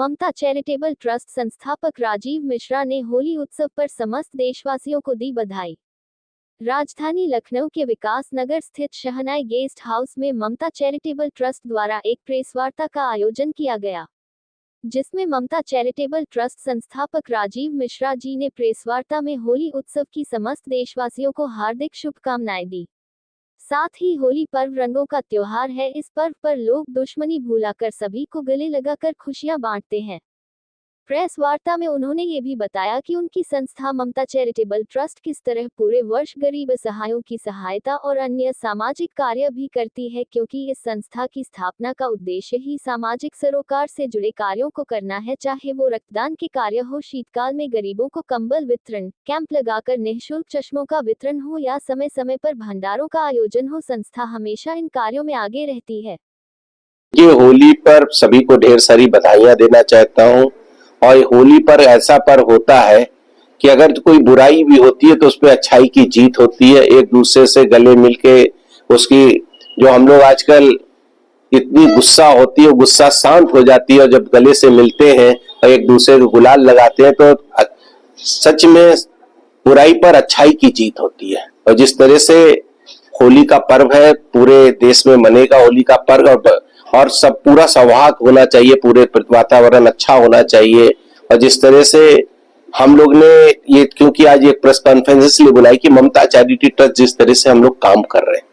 ममता charitable trust संस्थापक राजीव मिश्रा ने होली उत्सव पर समस्त देशवासियों को दी बधाई। राजधानी लखनऊ के विकास नगर स्थित शहनाई गेस्ट हाउस में ममता चैरिटेबल ट्रस्ट द्वारा एक प्रेस वार्ता का आयोजन किया गया, जिसमें ममता चैरिटेबल ट्रस्ट संस्थापक राजीव मिश्रा जी ने प्रेस वार्ता में होली उत्सव की समस्त देशवासियों को हार्दिक शुभकामनाएं दी। साथ ही होली पर्व रंगों का त्योहार है। इस पर्व पर लोग दुश्मनी भुलाकर सभी को गले लगाकर खुशियां बांटते हैं। प्रेस वार्ता में उन्होंने ये भी बताया कि उनकी संस्था ममता चैरिटेबल ट्रस्ट किस तरह पूरे वर्ष गरीब असहायों की सहायता और अन्य सामाजिक कार्य भी करती है, क्योंकि इस संस्था की स्थापना का उद्देश्य ही सामाजिक सरोकार से जुड़े कार्यों को करना है, चाहे वो रक्तदान के कार्य हो, शीतकाल में गरीबों को कंबल वितरण, कैंप लगाकर निःशुल्क चश्मों का वितरण हो या समय समय पर भंडारों का आयोजन हो। संस्था हमेशा इन कार्यों में आगे रहती है। ये होली पर सभी को ढेर सारी बधाइयां देना चाहता हूँ। और होली पर ऐसा पर्व होता है कि अगर कोई बुराई भी होती है तो उस पर अच्छाई की जीत होती है। एक दूसरे से गले मिलके उसकी जो हम लोग आजकल इतनी गुस्सा होती है, गुस्सा शांत हो जाती है और जब गले से मिलते हैं और एक दूसरे को गुलाल लगाते हैं तो सच में बुराई पर अच्छाई की जीत होती है। और जिस तरह से होली का पर्व है, पूरे देश में मनेगा होली का पर्व और सब पूरा सौहार्द होना चाहिए, पूरे वातावरण अच्छा होना चाहिए। और जिस तरह से हम लोग ने ये, क्योंकि आज एक प्रेस कॉन्फ्रेंस इसलिए बुलाई कि ममता चैरिटी ट्रस्ट जिस तरह से हम लोग काम कर रहे हैं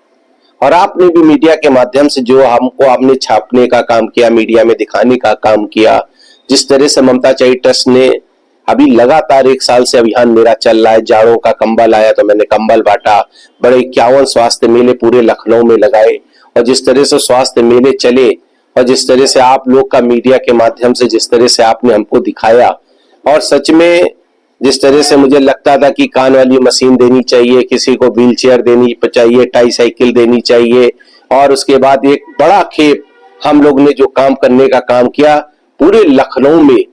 और आपने भी मीडिया के माध्यम से जो हमको आपने छापने का काम किया, मीडिया में दिखाने का काम किया, जिस तरह से ममता चैरिटी ट्रस्ट ने अभी लगातार 1 साल से अभियान मेरा चल रहा है। जाड़ों का कंबल आया तो मैंने कंबल बांटा, बड़े 51 स्वास्थ्य मेले पूरे लखनऊ में लगाए। और जिस तरह से स्वास्थ्य मेले चले और जिस तरह से आप लोग का मीडिया के माध्यम से जिस तरह से आपने हमको दिखाया, और सच में जिस तरह से मुझे लगता था कि कान वाली मशीन देनी चाहिए, किसी को व्हील चेयर देनी चाहिए, ट्राईसाइकिल देनी चाहिए, और उसके बाद एक बड़ा खेप हम लोग ने जो काम करने का काम किया, पूरे लखनऊ में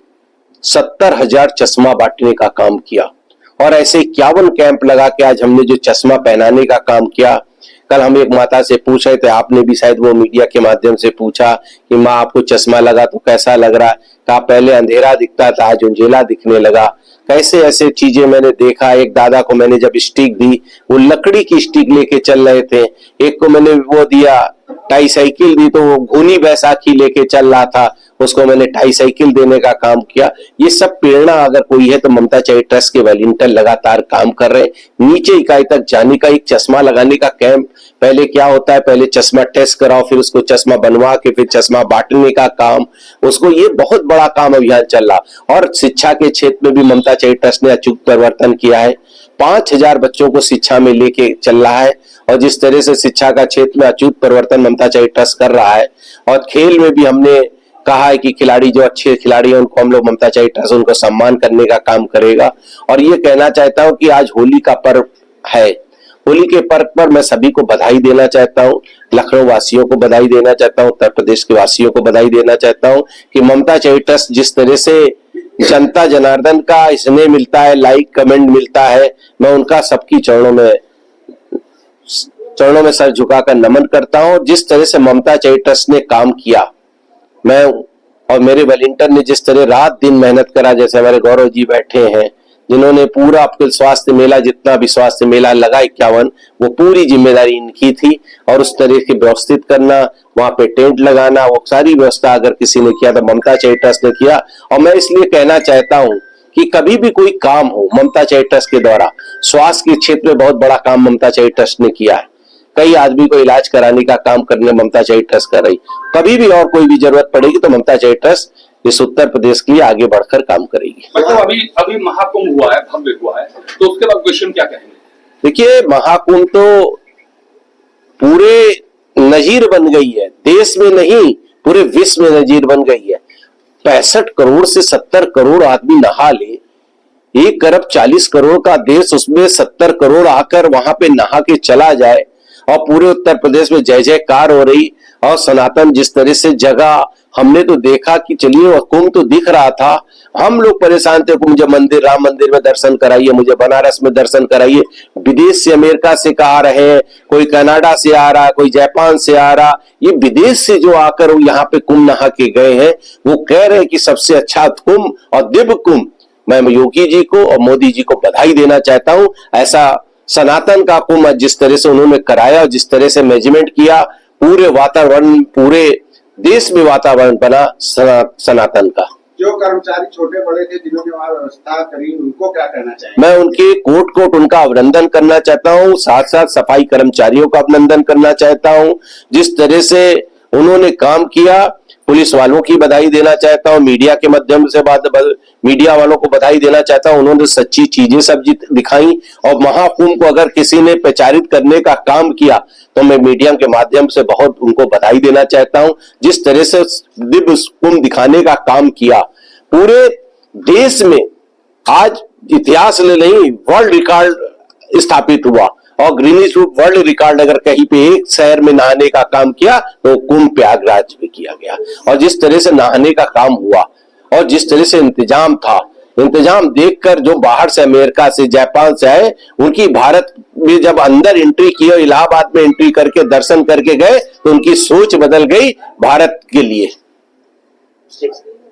70,000 चश्मा बांटने का काम किया। और ऐसे 51 कैंप लगा के आज हमने जो चश्मा पहनाने का काम किया। कल हम एक माता से पूछ रहे थे, आपने भी शायद वो मीडिया के माध्यम से पूछा कि माँ आपको चश्मा लगा तो कैसा लग रहा है? कहा पहले अंधेरा दिखता था, आज उंजेला दिखने लगा। कैसे ऐसे चीजें मैंने देखा। एक दादा को मैंने जब स्टिक दी, वो लकड़ी की स्टिक लेके चल रहे थे। एक को मैंने वो दिया, ट्राईसाइकिल दी, तो वो घूनी बैसाखी लेके चल रहा था, उसको मैंने ट्राईसाइकिल देने का काम किया। ये सब प्रेरणा अगर कोई है तो ममता चैरिटी ट्रस्ट के वॉलंटियर लगातार काम कर रहे हैं। नीचे इकाई तक जाने का, एक चश्मा लगाने का कैंप, पहले क्या होता है, पहले चश्मा टेस्ट कराओ, फिर उसको चश्मा बनवा के फिर चश्मा बांटने का काम, उसको ये बहुत बड़ा काम अभियान चल रहा। और शिक्षा के क्षेत्र में भी ममता चैरिटी ट्रस्ट ने अचूक परिवर्तन किया है। 5,000 बच्चों को शिक्षा में लेके चल रहा है। और जिस तरह से शिक्षा का क्षेत्र में अचूक परिवर्तन ममता चैरिटी ट्रस्ट कर रहा है। और खेल में भी हमने कहा है कि खिलाड़ी जो अच्छे खिलाड़ी हैं उनको हम लोग ममता चैरिटी ट्रस्ट उनको सम्मान करने का काम करेगा। और ये कहना चाहता हूं कि आज होली का पर्व है। होली के पर्व पर मैं सभी को बधाई देना चाहता हूं, लखनऊ वासियों को बधाई देना चाहता हूं, उत्तर प्रदेश के वासियों को बधाई देना चाहता हूं कि ममता चैरिटी ट्रस्ट जिस तरह से जनता जनार्दन का स्नेह मिलता है, लाइक कमेंट मिलता है, मैं उनका सबकी चरणों में सर झुकाकर नमन करता हूं। जिस तरह से ममता चैरिटी ट्रस्ट ने काम किया, मैं और मेरे वॉलंटियर ने जिस तरह रात दिन मेहनत करा, जैसे हमारे गौरव जी बैठे हैं जिन्होंने पूरा आपके स्वास्थ्य मेला, जितना भी स्वास्थ्य मेला लगा 51, वो पूरी जिम्मेदारी इनकी थी। और उस तरह के व्यवस्थित करना, वहां पे टेंट लगाना, वो सारी व्यवस्था अगर किसी ने किया तो ममता चैरिटी ट्रस्ट ने किया। और मैं इसलिए कहना चाहता हूँ कि कभी भी कोई काम हो ममता चैरिटी ट्रस्ट के द्वारा, स्वास्थ्य के क्षेत्र में बहुत बड़ा काम ममता चैरिटी ट्रस्ट ने किया है। कई आदमी को इलाज कराने का काम करने ममता चैरिटी ट्रस्ट कर रही। कभी भी और कोई भी जरूरत पड़ेगी तो ममता चैरिटी ट्रस्ट इस उत्तर प्रदेश के लिए आगे बढ़कर काम करेगी। मतलब अभी महाकुंभ हुआ है, भव्य हुआ है, तो उसके बाद क्वेश्चन क्या कहेंगे? देखिए, महाकुंभ तो पूरे नजीर बन गई है, देश में नहीं पूरे विश्व में नजीर बन गई है। 65 करोड़ से 70 करोड़ आदमी नहा ले, 1 अरब 40 करोड़ का देश, उसमें 70 करोड़ आकर वहां पे नहा के चला जाए और पूरे उत्तर प्रदेश में जय जयकार हो रही। और सनातन जिस तरह से जगह हमने तो देखा कि चलिए वह कुंभ तो दिख रहा था, हम लोग परेशान थे कि मुझे मंदिर, राम मंदिर में दर्शन कराइए, मुझे बनारस में दर्शन कराइए। विदेश से, अमेरिका से आ रहे हैं, कोई कनाडा से आ रहा, कोई जापान से आ रहा, ये विदेश से जो आकर वो यहाँ पे कुंभ नहा के गए हैं, वो कह रहे हैं कि सबसे अच्छा कुंभ और दिव्य कुंभ। मैं योगी जी को और मोदी जी को बधाई देना चाहता हूं। ऐसा सनातन का कुंभ जिस तरह से उन्होंने कराया और जिस तरह से मैनेजमेंट किया, पूरे वातावरण, पूरे देश में वातावरण बना सनातन का। जो कर्मचारी छोटे बड़े थे जिन्होंने वहां व्यवस्था करी, उनको क्या कहना चाहिए? मैं उनके कोट कोट उनका अभिनंदन करना चाहता हूं, साथ साथ सफाई कर्मचारियों का अभिनंदन करना चाहता हूं। जिस तरह से उन्होंने काम किया, पुलिस वालों की बधाई देना चाहता हूं, मीडिया के माध्यम से मीडिया वालों को बधाई देना चाहता हूं। उन्होंने सच्ची चीजें सब दिखाई और महाकुंभ को अगर किसी ने प्रचारित करने का काम किया तो मैं मीडिया के माध्यम से बहुत उनको बधाई देना चाहता हूं। जिस तरह से दिव्य कुंभ दिखाने का काम किया, पूरे देश में आज इतिहास में नहीं, वर्ल्ड रिकॉर्ड स्थापित हुआ और गिनीज वर्ल्ड रिकॉर्ड अगर कहीं पे एक शहर में नहाने का काम किया तो कुंभ प्रयागराज में किया गया। और जिस तरह से नहाने का काम हुआ और जिस तरह से इंतजाम था, इंतजाम देखकर जो बाहर से, अमेरिका से, जापान से आए, उनकी भारत में जब अंदर एंट्री की और इलाहाबाद में एंट्री करके दर्शन करके गए तो उनकी सोच बदल गई भारत के लिए।